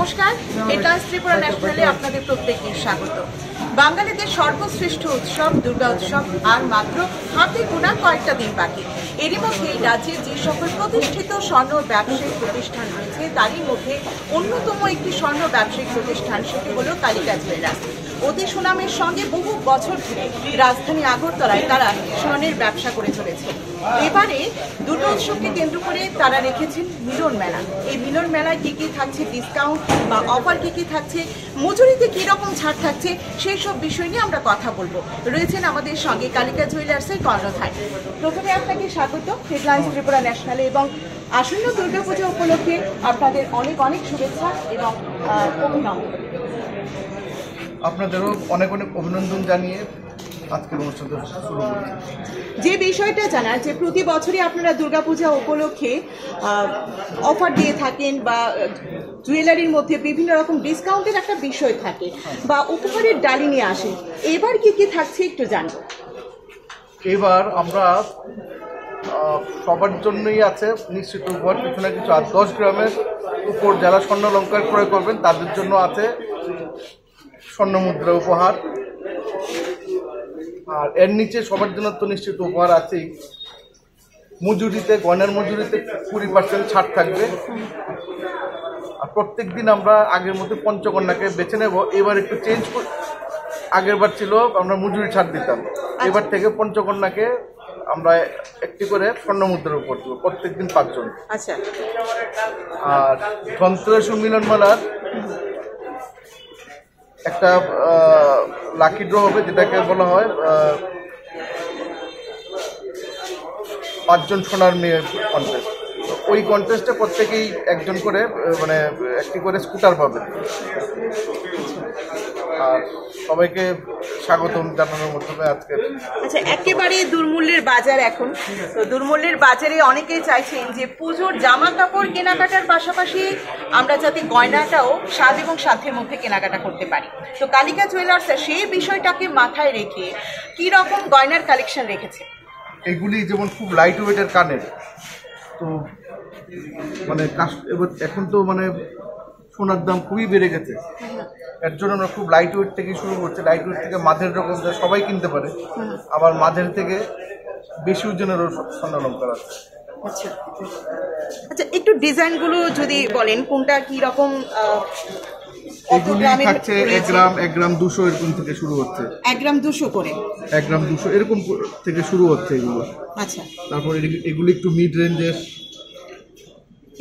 নমস্কার, হেডলাইন্স ত্রিপুরা ন্যাশনালে আপনাদের প্রত্যেককে স্বাগত। বাঙালিদের সর্বশ্রেষ্ঠ উৎসব দুর্গা উৎসব আর মাত্র হাতে গোনা কয়েকটা দিন বাকি। এরই মধ্যে রাজ্যের যে সকল প্রতিষ্ঠিত স্বর্ণ ব্যবসায়িক প্রতিষ্ঠান রয়েছে তারই মধ্যে অন্যতম একটি স্বর্ণ ব্যবসায়িক প্রতিষ্ঠান, সেটি হল কালিকা জুয়েলার্স। অতি সুনামের সঙ্গে বহু বছর ধরে রাজধানী আগরতলায় তারা স্বর্ণের ব্যবসা করে চলেছে। এবারে দুর্গা উৎসবকে কেন্দ্র করে তারা রেখেছেন মিলন মেলা। এই মিলন মেলায় কী কী থাকছে ডিসকাউন্ট বা অফার, কী কী থাকছে, মজুরিতে কী রকম ছাড় থাকছে, সেই সব বিষয় নিয়ে আমরা কথা বলবো। রয়েছেন আমাদের সঙ্গে কালিকা জুয়েলার্সের কর্ণধার। প্রথমে আপনাকে স্বাগত হেডলাইন্স ত্রিপুরা ন্যাশনালে, এবং আসন্ন দুর্গাপূজা উপলক্ষে আপনাদের অনেক অনেক শুভেচ্ছা এবং অভিনন্দন। আপনাদেরও অনেক অনেক অভিনন্দন জানিয়ে আজকের অনুষ্ঠানটা শুরু করছি। যে বিষয়টা জানার যে প্রতি বছরই আপনারা দুর্গাপূজা উপলক্ষে অফার দিয়ে থাকেন বা জুয়েলারির মধ্যে বিভিন্ন রকম ডিসকাউন্টের একটা বিষয় থাকে বা উপহারের ডালি নিয়ে আসেন, এবার কি কি থাকছে একটু জানবো। এবার আমরা সবার জন্যই আছে নিশ্চিত উপহার, কিছু না কিছু। আর 10 গ্রামের উপর যারা স্বর্ণ অলংকার ক্রয় করবেন তাদের জন্য আছে স্বর্ণ মুদ্রা উপহার। আর এর নিচে সবার জন্য তো নিশ্চিত উপহার আছেই। মজুরিতে, গয়নার মজুরিতে 20% ছাড় থাকবে। আর প্রত্যেক দিন আমরা আগের মতো পঞ্চকন্যাকে বেছে নেব। এবার একটু চেঞ্জ, আগের বার ছিল আমরা মজুরি ছাড় দিতাম, এবার থেকে পঞ্চকন্যাকে আমরা একটি করে স্বর্ণ মুদ্রার উপর দেবো, প্রত্যেকদিন 5 জন। আচ্ছা। আর ধনতেরাস মিলন মেলার একটা লাকি ড্র হবে, যেটাকে বলা হয় 5 জন সোনার মেয়ে কন্টেস্ট। ওই কন্টেস্টে প্রত্যেকেই একজন করে মানে একটি করে স্কুটার পাবে। আর সবাইকে স্বাগতম জানানোর মাধ্যমে আজকে। আচ্ছা, একেবারে দুর্মূল্যের বাজার এখন, তো দুর্মূল্যের বাজারে অনেকেই চাইছেন যে পুজোর জামা কাপড় কেনাকাটার পাশাপাশি আমরা যাতে গয়নাটাও স্বাদ এবং সাধ্যের মধ্যে কেনাকাটা করতে পারি। তো কালিকা জুয়েলার্স সেই বিষয়টাকে মাথায় রেখে কি রকম গয়নার কালেকশন রেখেছে? এগুলি যেমন খুব লাইট ওয়েটের কানের, তো মানে এবার এখন তো মানে সোনার দাম খুবই বেড়ে গেছে, এর জন্য আমরা খুব লাইট ওয়েট থেকে শুরু করছি। লাইট ওয়েট থেকে মাঝের রকম যা সবাই কিনতে পারে, আবার মাঝের থেকে বেশি ওজনেরও স্বর্ণ অলংকার আছে। আচ্ছা আচ্ছা, একটু ডিজাইনগুলো যদি বলেন কোনটা কি রকম? এগুলি থাকছে 1 গ্রাম 200 এরকম থেকে শুরু হচ্ছে। 1 গ্রাম 200 করে, 1 গ্রাম 200 এরকম থেকে শুরু হচ্ছে এগুলো। আচ্ছা, তারপর এগুলি একটু মিড রেঞ্জের।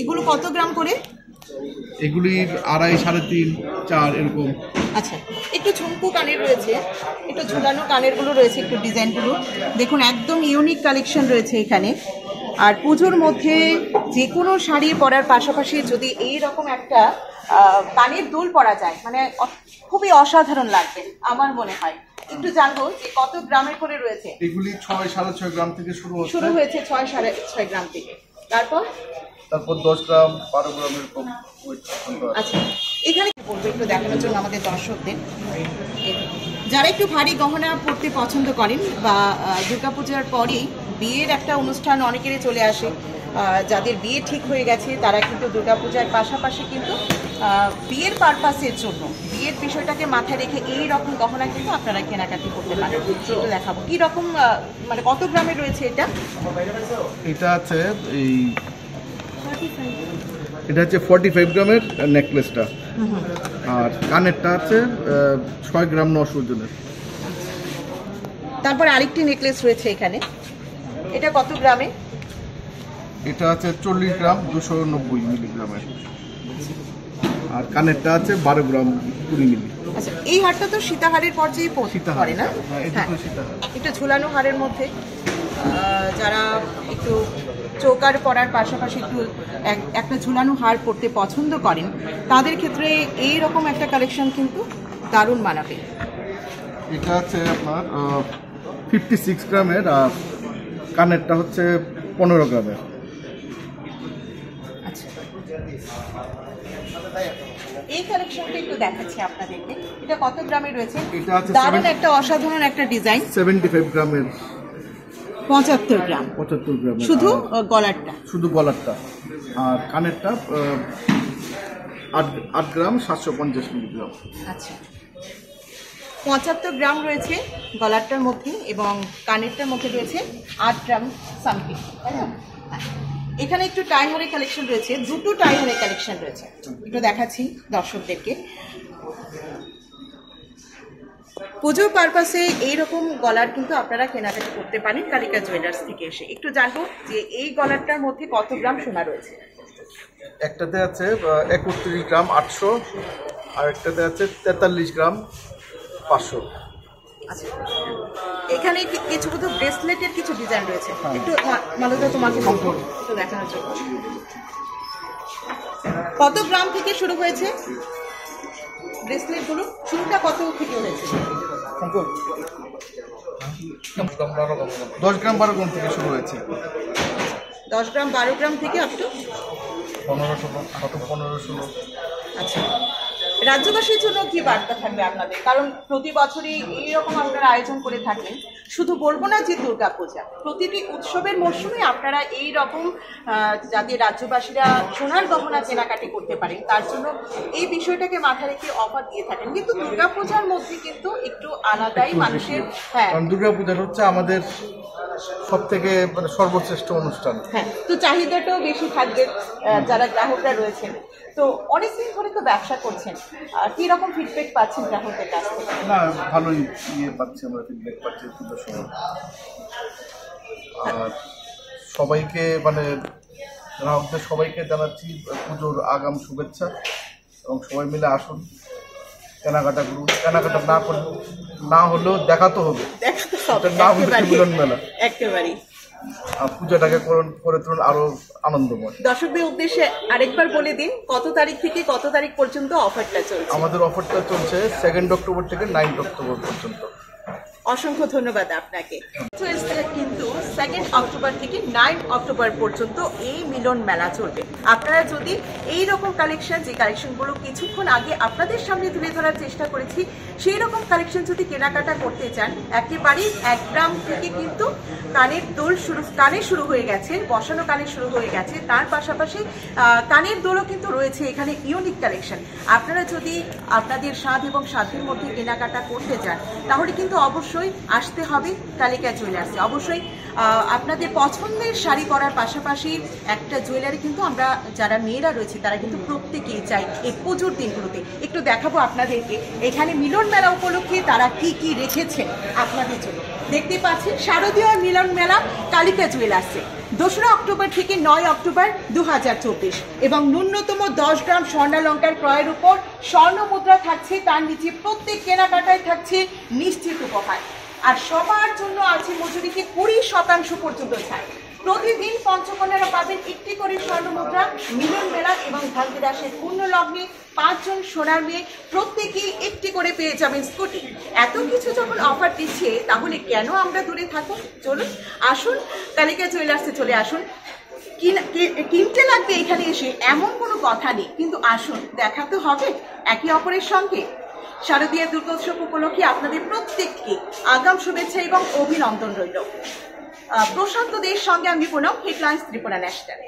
এগুলো কত গ্রাম করে? এগুলি 2.5, 3.5, 4 এরকম। আচ্ছা, একটু ঝুমকু কানের রয়েছে, একটু ঝুলানো কানেরগুলো রয়েছে, একটু ডিজাইনগুলো দেখুন, একদম ইউনিক কালেকশন রয়েছে এখানে। আর পুজোর মধ্যে যে কোনো শাড়ি পরার পাশাপাশি যদি এই রকম একটা কানের দুল পরা যায়, মানে খুবই অসাধারণ লাগবে আমার মনে হয়। একটু জানবো যে কত গ্রামের করে রয়েছে? এগুলি 6, 6.5 গ্রাম থেকে শুরু হয়েছে। 6, 6.5 গ্রাম থেকে। তারপর 10 গ্রাম 12 গ্রাম এরকম। আচ্ছা, এখানে কি বলবো একটু দেখানোর জন্য আমাদের দর্শকদের, যারা একটু ভারী গহনা পরতে পছন্দ করেন বা দুর্গাপূজার পরেই বিয়ের একটা অনুষ্ঠান অনেকেরই চলে আসে, যাদের বিয়ে ঠিক হয়ে গেছে তারা কিন্তু দুর্গাপূজার পাশাপাশি কিন্তু বিয়ের পারপাসের জন্য, বিয়ের বিষয়টাকে মাথায় রেখে এই রকম গহনা কিন্তু আপনারা কেনাকাটি করতে পারেন। একটু দেখাবো কি রকম, মানে কত গ্রামের রয়েছে এটা? এটা আছে এটা হচ্ছে 45 গ্রামের নেকলেসটা। আর কানেরটা আছে 6 গ্রাম 900 ওজনের। তারপর আরেকটি নেকলেস রয়েছে এখানে, এটা কত গ্রামে? এটা আছে 40 গ্রাম 290 মিলিগ্রামের। আর কানেরটা আছে 12 গ্রাম 20 মিলি। আচ্ছা, এই হারটা তো সীতাহারের পর্যায়ে পড়ে না? হ্যাঁ, একটু ঝুলানো হারের মধ্যে যারা একটু চৌকার পরার পাশাপাশি একটু একটা ঝুলানো হার পরতে পছন্দ করেন তাদের ক্ষেত্রে এই রকম একটা কালেকশন কিন্তু দারুণ মানাবে। এটা আছে আপনার 56 গ্রামের, আর কানেরটা হচ্ছে 15 গ্রামের। আচ্ছা, এই কালেকশনটা একটু দেখাচ্ছি আপনাদেরকে, এটা কত গ্রামের রয়েছে? দারুণ একটা অসাধারণ একটা ডিজাইন। 75 গ্রামের, 75 গ্রাম, শুধু গলারটা, শুধু গলারটা। আর কানেরটা 8 গ্রাম 750 মিলিগ্রাম। আচ্ছা, 75 গ্রাম রয়েছে গলারটার মধ্যে এবং কানেরটার মধ্যে রয়েছে 8 গ্রাম সামথিং, তাই না? এখানে একটু টাইমারের কালেকশন রয়েছে, দুটো টাইমারের কালেকশন রয়েছে, একটু দেখাচ্ছি দর্শকদেরকে। পুজোর পারপাসে এইরকম গলার কিন্তু আপনারা কেনাকাটা করতে পারেন কালিকা জুয়েলার্স থেকে এসে। একটু জানবো যে এই গলারটার মধ্যে কত গ্রাম সোনা রয়েছে? একটাতে আছে 31 গ্রাম 800, আর একটাতে আছে 43 গ্রাম 500। আচ্ছা, এখানে কিছু কিছু ব্রেসলেটের কিছু ডিজাইন রয়েছে, একটু মালুদা তোমাকে বলবো একটু দেখানোর জন্য। কত গ্রাম থেকে শুরু হয়েছে ব্রেসলেট গুলো? শুরুটা কত থেকে হয়েছে? 10 গ্রাম 12 গ্রাম থেকে শুরু হয়েছে। 10 গ্রাম 12 গ্রাম থেকে আপ টু 15-16। আচ্ছা, রাজ্যবাসীর জন্য কি বার্তা থাকবে আপনাদের? কারণ প্রতি বছরই এইরকম আপনারা আয়োজন করে থাকেন। শুধু বলবো না যে দুর্গাপূজা, প্রতিটি উৎসবের মরশুমে আপনারা এই রকম যাতে রাজ্যবাসীরা সোনার গহনা কেনাকাটি করতে পারেন তার জন্য এই বিষয়টাকে মাথায় রেখে অফার দিয়ে থাকেন। কিন্তু দুর্গাপূজার মধ্যে কিন্তু একটু আলাদাই মানুষের, হ্যাঁ, কারণ দুর্গাপূজা হচ্ছে আমাদের সব থেকে মানে সর্বশ্রেষ্ঠ অনুষ্ঠান। হ্যাঁ, তো চাহিদাটাও বেশি থাকবে যারা গ্রাহকরা রয়েছেন। তো অনেকদিন ধরে তো ব্যবসা করছেন, কি রকম ফিডব্যাক পাচ্ছেন গ্রাহকদের কাছ থেকে? না, ভালোই পাচ্ছি, আমরা ফিডব্যাক পাচ্ছি পুজোর সময়। আর সবাইকে মানে গ্রাহকদের সবাইকে জানাচ্ছি পুজোর আগাম শুভেচ্ছা, এবং সবাই মিলে আসুন, কেনাকাটা করুন। কেনাকাটা না হলেও দেখা তো হবে, নাম হচ্ছে মিলন মেলা। একেবারেই পূজাটাকে করে তুলুন আরো আনন্দময়। দর্শকদের উদ্দেশ্যে আরেকবার বলে দিন কত তারিখ থেকে কত তারিখ পর্যন্ত অফারটা চলছে? আমাদের অফারটা চলছে 2 অক্টোবর থেকে 9 অক্টোবর পর্যন্ত। অসংখ্য ধন্যবাদ আপনাকে। কিন্তু 2 অক্টোবর থেকে 9 অক্টোবর পর্যন্ত এই মিলন মেলা চলবে। আপনারা যদি এই রকম কালেকশন, যে কালেকশনগুলো কিছুক্ষণ আগে আপনাদের সামনে তুলে ধরার চেষ্টা করেছি, সেই রকম কালেকশন যদি কেনাকাটা করতে চান, একেবারেই 1 গ্রাম থেকে কিন্তু কানে শুরু হয়ে গেছে, বসানো কানে শুরু হয়ে গেছে। তার পাশাপাশি কানের দোলও কিন্তু রয়েছে এখানে, ইউনিক কালেকশন। আপনারা যদি আপনাদের স্বাদ এবং সাধ্যের মধ্যে কেনাকাটা করতে চান তাহলে কিন্তু অবশ্যই আসতে হবে কালিকা জুয়েলার্সে। অবশ্যই আপনাদের পছন্দের শাড়ি পরার পাশাপাশি একটা জুয়েলারি কিন্তু আমরা যারা মেয়েরা রয়েছে তারা কিন্তু প্রত্যেকেই চাই এই পুজোর দিনগুলোতে। একটু দেখাবো আপনাদেরকে এখানে মিলন মেলা উপলক্ষে তারা কি কি রেখেছে আপনাদের জন্য। দেখতে পাচ্ছেন শারদীয় মিলন মেলা কালিকা জুয়েলার্সে 2 অক্টোবর থেকে 9 অক্টোবর 2024, এবং ন্যূনতম 10 গ্রাম স্বর্ণালঙ্কার ক্রয়ের উপর স্বর্ণ মুদ্রা থাকছে, তার নিচে প্রত্যেক কেনাকাটায় থাকছে নিশ্চিত উপহার। আর সবার জন্য আছে মজুরিতে 20% পর্যন্ত ছাড়। প্রতিদিন পঞ্চকন্যারা পাবেন 1টি করে স্বর্ণ মুদ্রা। মিলন মেলা এবং ধনতেরাসের পূর্ণ লগ্নে 5 জন সোনার মেয়ে প্রত্যেকেই 1টি করে পেয়ে যাবেন স্কুটি। এত কিছু যখন অফার দিচ্ছে তাহলে কেন আমরা দূরে থাকুন? চলুন আসুন কালিকা জুয়েলার্সে চলে আসুন। কিনতে লাগবে এখানে এসে এমন কোনো কথা নেই, কিন্তু আসুন, দেখা তো হবে একে অপরের সঙ্গে। শারদীয় দুর্গোৎসব উপলক্ষে আপনাদের প্রত্যেককে আগাম শুভেচ্ছা এবং অভিনন্দন রইল। প্রশান্ত দের সঙ্গে আমি পুনম, হেডলাইন্স ত্রিপুরা ন্যাশনাল।